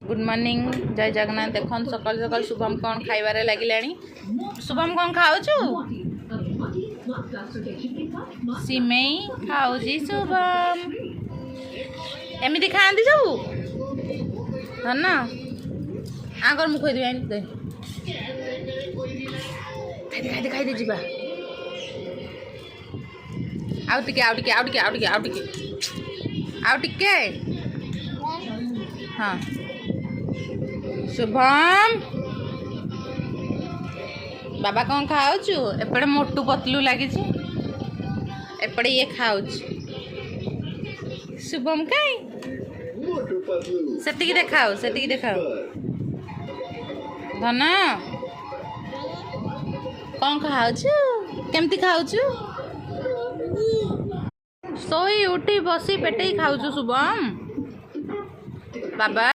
Good morning जय जगन्नाथ। देखो सकाल सकाल शुभम कौन खाइबारे लगिला। शुभम कौन खाऊचु? सिमेई खाऊजी शुभम। एमती खाती सब धन आगर मुझे खुदी दे खाई खाई जा आउ टिके आउ टिके आउ टिके आउ टिके आउ टिके आउ टिके हाँ शुभम बाबा कौन खाऊचु? एपटे मोटू पतलू लगी एपटे ये खाऊच शुभम कहीं सेतिकी देखाओ सेतिकी देखाओ धन कौन खाऊचु? केमती खाऊचु? सोई उठी बसी पेटे खाऊचु शुभम बाबा।